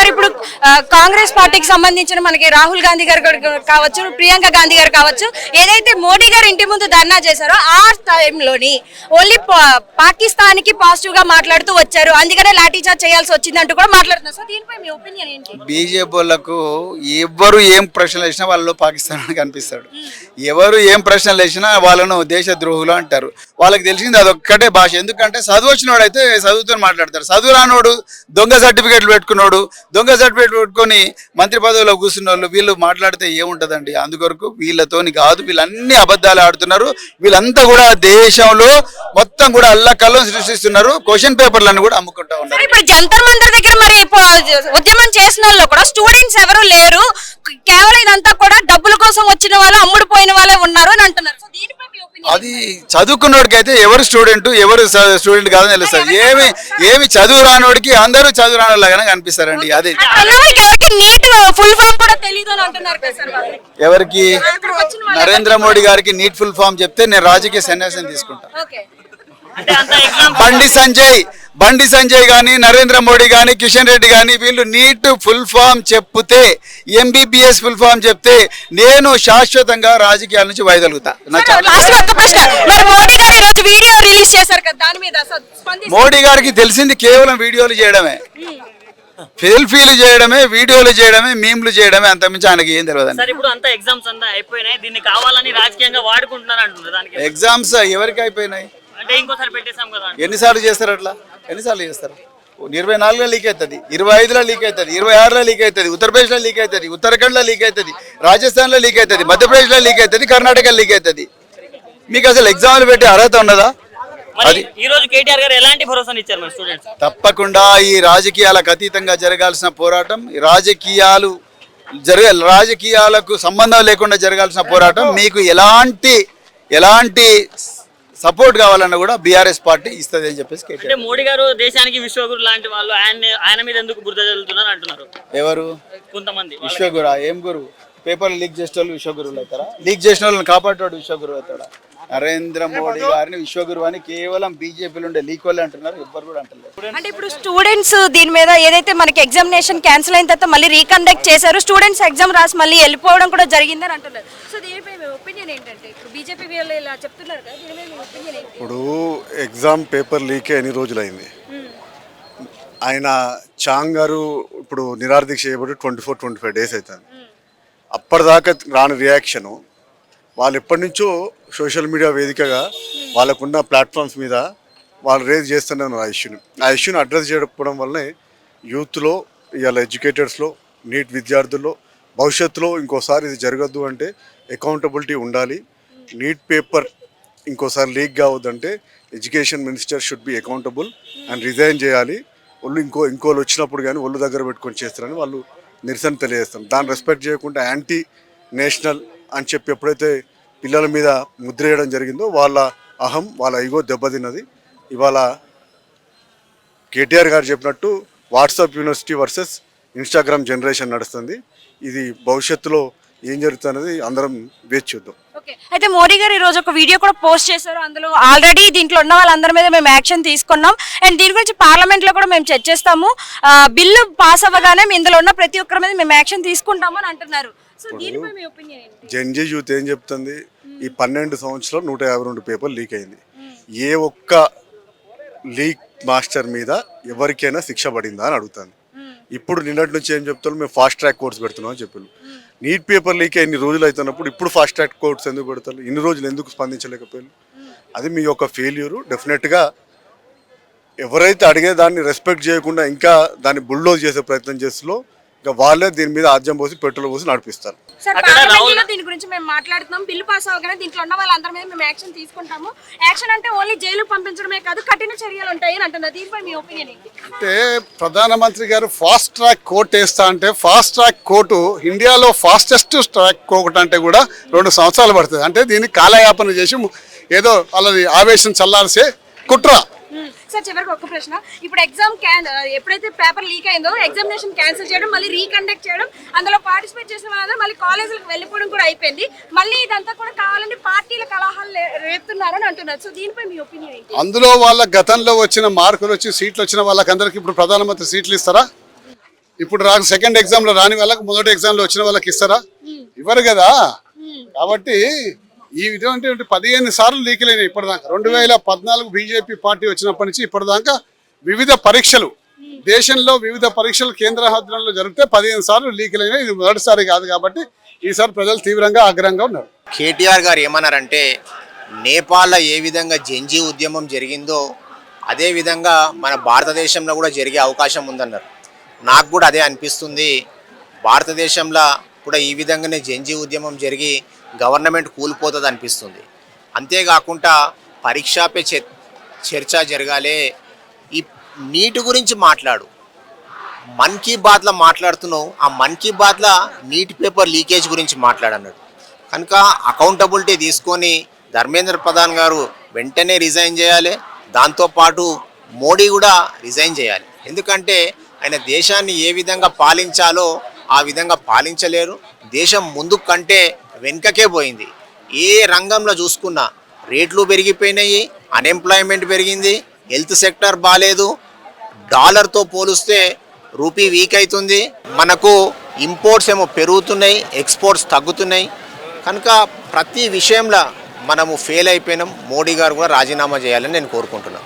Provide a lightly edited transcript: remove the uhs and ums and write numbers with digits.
Sir ఇప్పుడు కాంగ్రెస్ పార్టీకి సంబంధించిన మనకి రాహుల్ గాంధీ గారు కావచ్చు, ప్రియాంక గాంధీ గారు కావచ్చు, ఏదైతే మోడీ గారు ఇంటి ముందు ధర్నా చేశారో ఆ టైంలోని ఓన్లీ పాకిస్తాన్ కి పాజిటివ్ గా మాట్లాడుతూ వచ్చారు, అందుకనే లాఠీ చార్జ్ చేయాల్సి వచ్చిందంటూ కూడా మాట్లాడుతున్నారు. సో దీనిపై మీ ఒపీనియన్ ఏంటి? బీజేపీ వాళ్ళకు ఎవరు ఏం ప్రశ్నలు వేసినా వాళ్ళు పాకిస్తాన్ కనిపిస్తాడు. ఎవరు ఏం ప్రశ్నలు వేసినా వాళ్ళను దేశ ద్రోహులు అంటారు. వాళ్ళకి తెలిసింది అదొక్కటే భాష. ఎందుకంటే చదువు వచ్చినోడు అయితే చదువుతో మాట్లాడతారు, చదువు రానోడు దొంగ సర్టిఫికేట్లు పెట్టుకున్నాడు, దొంగ సర్టిఫికేట్ పెట్టుకొని మంత్రి పదవిలో కూర్చున్న వాళ్ళు వీళ్ళు మాట్లాడితే ఏముంటదండి. అందుకొరకు వీళ్ళతోని కాదు, వీళ్ళన్ని అబద్ధాలు ఆడుతున్నారు. వీళ్ళంతా కూడా దేశంలో మొత్తం కూడా అల్లకల్లం సృష్టిస్తున్నారు. క్వశ్చన్ పేపర్లను కూడా అమ్ముకుంటా ఉన్నారు. ఇప్పుడు జంతర్ మంతర్ దగ్గర మరి ఉద్యమం చేసిన వాళ్ళు కూడా స్టూడెంట్స్ ఎవరు లేరు, కేవలం ఇదంతా కూడా డబ్బుల కోసం వచ్చిన వాళ్ళు, అమ్ముడు పోయిన వాళ్ళే ఉన్నారు అని అంటున్నారు. సో దీనిపై మీ ఒపీనియన్? అది చదువుకున్నోడికి అయితే ఎవరు స్టూడెంట్ ఎవరు స్టూడెంట్ కాదని తెలుస్తుంది. ఏమి చదువు రానోడికి అందరూ చదువు రానోళ్ళగానే కనిపిస్తారండి. అది నీట్ ఫుల్ ఫామ్ కూడా తెలియదు అని అంటున్నారు కదా సార్ వాళ్ళు. ఎవరికి? నరేంద్ర మోడీ గారికి నీట్ ఫుల్ ఫామ్ చెప్తే నేను రాజకీయ సన్యాసం తీసుకుంటా. బండి సంజయ్ గాని, నరేంద్ర మోడీ గాని, కిషన్ రెడ్డి గాని వీళ్ళు నీట్ ఫుల్ ఫామ్ చెప్తే, ఎంబీబీఎస్ ఫుల్ ఫామ్ చెప్తే నేను శాశ్వతంగా రాజకీయాల నుంచి వైదొలుగుతా. మోడీ గారికి తెలిసింది కేవలం వీడియోలు చేయడమే, సెల్ఫీలు చేయడమే, వీడియోలు చేయడమే, మీమ్లు చేయడమే, అంతమించి ఆయనకి ఏం తెలియదు. ఎగ్జామ్స్ ఎవరికి అయిపోయినాయి? ఎన్నిసార్లు చేస్తారు అట్లా? ఎన్నిసార్లు చేస్తారు? 24లో లీక్ అవుతుంది, 25లో లీక్ అవుతుంది, 26లో లీక్ అవుతుంది, ఉత్తరప్రదేశ్లో లీక్ అవుతుంది, ఉత్తరాఖండ్లో లీక్ అవుతుంది, రాజస్థాన్లో లీక్ అవుతుంది, మధ్యప్రదేశ్లో లీక్ అవుతుంది, కర్ణాటకలో లీక్ అవుతుంది. మీకు అసలు ఎగ్జామ్లు పెట్టే అర్హత ఉన్నదా? అది తప్పకుండా ఈ రాజకీయాలకు అతీతంగా జరగాల్సిన పోరాటం, రాజకీయాలకు సంబంధం లేకుండా జరగాల్సిన పోరాటం. మీకు ఎలాంటి సపోర్ట్ కావాలన్నా కూడా బీఆర్ఎస్ పార్టీ ఇస్తుంది అని చెప్పేసి మోడీ గారు దేశానికి విశ్వగురు లాంటి వాళ్ళు ఆయన మీద ఎందుకు బురద జల్లుతున్నారు అంటున్నారు. ఎవరు? కొంతమంది. విశ్వగురు ఏం గురువు? పేపర్లు లీక్ చేసే వాళ్ళు విశ్వగురువులు అవుతారా? లీక్ చేసిన వాళ్ళని కాపాడేవాడు విశ్వగురువు అవుతాడా? నరేంద్ర మోడీ గారిని విశ్వగురు అని కేవలం బీజేపీలో ఉండే లీక్ వాళ్ళే అంటున్నారు, ఎవ్వరు కూడా అంటలేదు. అంటే ఇప్పుడు స్టూడెంట్స్ దీని మీద ఏదైతే మనకి ఎగ్జామినేషన్ క్యాన్సిల్ అయిన తర్వాత మళ్ళీ రీకండక్ట్ చేశారు, స్టూడెంట్స్ ఎగ్జామ్ రాసి మళ్ళీ వెళ్ళిపోవడం కూడా జరిగిందని అంటున్నారు. సో దీనిపై మీ ఒపీనియన్ ఏంటంటే? ఇప్పుడు బీజేపీ వాళ్ళు ఇలా చెప్తున్నారు కదా, దీనిపై మీ ఒపీనియన్ ఏంటి? ఇప్పుడు ఎగ్జామ్ పేపర్ లీకే ఎన్ని రోజులైంది. ఆయన చాంగ్ గారు ఇప్పుడు నిరాదీక్ష చేయబడి 24-25 డేస్ అవుతుంది. అప్పటిదాకా రాని రియాక్షను వాళ్ళు ఎప్పటి నుంచో సోషల్ మీడియా వేదికగా వాళ్ళకున్న ప్లాట్ఫామ్స్ మీద వాళ్ళు రేజ్ చేస్తున్నారు ఆ ఇష్యూని అడ్రస్ చేయకపోవడం వల్లనే యూత్లో, ఇవాళ ఎడ్యుకేటర్స్లో, నీట్ విద్యార్థుల్లో భవిష్యత్తులో ఇంకోసారి ఇది జరగద్దు అంటే అకౌంటబిలిటీ ఉండాలి. నీట్ పేపర్ ఇంకోసారి లీక్ కావద్దంటే education minister should be accountable and resign చేయాలి. ఇంకోళ్ళు వచ్చినప్పుడు కానీ ఒళ్ళు దగ్గర పెట్టుకొని చేస్తారని వాళ్ళు నిరసన తెలియజేస్తాం. దాన్ని రెస్పెక్ట్ చేయకుండా యాంటీ నేషనల్ అని చెప్పి ఎప్పుడైతే పిల్లల మీద ముద్ర వేయడం జరిగిందో వాళ్ళ అహం, వాళ్ళ ఈగో దెబ్బతిన్నది. ఇవాళ కేటీఆర్ గారు చెప్పినట్టు WhatsApp university versus Instagram generation నడుస్తుంది. ఇది భవిష్యత్తులో ఏం జరుగుతున్నది అందరం వేచి చూద్దాం. అయితే మోడీ గారు ఈ రోజు ఒక వీడియో కూడా పోస్ట్ చేశారు, అందులో ఆల్రెడీ దీంట్లో ఉన్న వాళ్ళందరి మీద మేము యాక్షన్ తీసుకున్నాం అండ్ దీని గురించి పార్లమెంట్ లో కూడా మేము చర్చిస్తాము, బిల్లు పాస్ అవ్వగానే ఇందులో ఉన్న ప్రతి ఒక్కరి మీద మేము యాక్షన్ తీసుకుంటాము అని అంటున్నారు. జెన్జీ యూత్ ఏం చెప్తుంది? ఈ 12 సంవత్సరాలు 152 పేపర్లు లీక్ అయింది. ఏ ఒక్క లీక్ మాస్టర్ మీద ఎవరికైనా శిక్ష పడిందా అని అడుగుతాను. ఇప్పుడు నిన్నటి నుంచి ఏం చెప్తారు? మేము ఫాస్ట్ ట్రాక్ కోర్ట్స్ పెడుతున్నాం అని చెప్పారు. నీట్ పేపర్ లీక్ ఎన్ని రోజులు అవుతున్నప్పుడు ఇప్పుడు ఫాస్ట్ ట్రాక్ కోర్ట్స్ ఎందుకు పెడతారు? ఇన్ని రోజులు ఎందుకు స్పందించలేకపోయారు? అది మీ యొక్క ఫెయిల్యూరు. డెఫినెట్గా ఎవరైతే అడిగే దాన్ని రెస్పెక్ట్ చేయకుండా ఇంకా దాన్ని బుల్డోజ్ చేసే ప్రయత్నం చేస్తూ ఇంకా వాళ్ళే దీని మీద ఆజ్యం పోసి పెట్రోల్ పోసి నడిపిస్తారు. దీని గురించి మేము మాట్లాడుతున్నాం, బిల్లు పాస్ అవగానే దీంట్లో ఉన్న వాళ్ళందరి మీద మేము యాక్షన్ తీసుకుంటాము. యాక్షన్ అంటే ఓన్లీ జైలు పంపించడమే కాదు, కఠిన చర్యలు ఉంటాయి అని అంటున్నారు. దీనిపై మీ ఒపీనియన్ ఏంటి? అంటే ప్రధానమంత్రి గారు ఫాస్ట్ ట్రాక్ కోర్టు వేస్తా అంటే ఫాస్ట్ ట్రాక్ కోర్టు ఇండియాలో ఫాస్టెస్ట్ ట్రాక్ కోర్టు అంటే కూడా 2 సంవత్సరాలు పడుతుంది. అంటే దీన్ని కాలయాపన చేసి ఏదో వాళ్ళది ఆవేశం చల్లాల్సే కుట్ర. సార్ చివరికి ఒక ప్రశ్న, ఇప్పుడు ఎగ్జామ్ ఎప్పుడైతే పేపర్ లీక్ అయిందో ఎగ్జామినేషన్ క్యాన్సిల్ చేయడం, మళ్ళీ రీకండక్ట్ చేయడం, అందులో పార్టిసిపేట్ చేసిన వాళ్ళందరూ మళ్ళీ కాలేజీలకు వెళ్ళిపోవడం కూడా అయిపోయింది. మళ్ళీ ఇదంతా కూడా కావాలని పార్టీల కలహాలు రేపుతున్నారని అంటున్నారు. సో దీనిపై మీ ఒపీనియన్ ఏంటి? అందులో వాళ్ళ గతంలో వచ్చిన మార్కులు వచ్చి సీట్లు వచ్చిన వాళ్ళకందరికి ఇప్పుడు ప్రధానమంత్రి సీట్లు ఇస్తారా? ఇప్పుడు సెకండ్ ఎగ్జామ్లో రాని వాళ్ళకి మొదటి ఎగ్జామ్లో వచ్చిన వాళ్ళకి ఇస్తారా? ఇవ్వరు కదా. కాబట్టి ఈ ఇటువంటి 15 సార్లు లీకులైనాయి ఇప్పటిదాకా. 2014 బీజేపీ పార్టీ వచ్చినప్పటి నుంచి ఇప్పటిదాకా వివిధ పరీక్షలు, దేశంలో వివిధ పరీక్షలు కేంద్ర ఆధ్వర్యంలో జరిగితే 15 సార్లు లీకులైనాయి. ఇది మొదటిసారి కాదు. కాబట్టి ఈసారి ప్రజలు తీవ్రంగా ఆగ్రహంగా ఉన్నారు. కేటీఆర్ గారు ఏమన్నారంటే, నేపాల్లో ఏ విధంగా జంజీ ఉద్యమం జరిగిందో అదే విధంగా మన భారతదేశంలో కూడా జరిగే అవకాశం ఉందన్నారు. నాకు కూడా అదే అనిపిస్తుంది. భారతదేశంలో కూడా ఈ విధంగానే జంజీ ఉద్యమం జరిగి గవర్నమెంట్ కూలిపోతుంది అనిపిస్తుంది. అంతేకాకుండా పరీక్షపై చర్చ జరగాలి. ఈ నీటి గురించి మాట్లాడు, మన్ కీ బాత్లో మాట్లాడుతున్నావు, ఆ మన్ కీ బాత్లో నీటి పేపర్ లీకేజ్ గురించి మాట్లాడన్నాడు. కనుక అకౌంటబిలిటీ తీసుకొని ధర్మేంద్ర ప్రధాన్ గారు వెంటనే రిజైన్ చేయాలి. దాంతోపాటు మోడీ కూడా రిజైన్ చేయాలి. ఎందుకంటే ఆయన దేశాన్ని ఏ విధంగా పాలించాలో ఆ విధంగా పాలించలేరు. దేశం ముందు కంటే వెనుకకే పోయింది. ఏ రంగంలో చూసుకున్నా రేట్లు పెరిగిపోయినాయి, అన్ఎంప్లాయ్మెంట్ పెరిగింది, హెల్త్ సెక్టర్ బాగాలేదు, డాలర్తో పోలిస్తే రూపీ వీక్ అవుతుంది, మనకు ఇంపోర్ట్స్ ఏమో పెరుగుతున్నాయి, ఎక్స్పోర్ట్స్ తగ్గుతున్నాయి. కనుక ప్రతి విషయంలో మనము ఫెయిల్ అయిపోయినాం. మోడీ గారు కూడా రాజీనామా చేయాలని నేను కోరుకుంటున్నాను.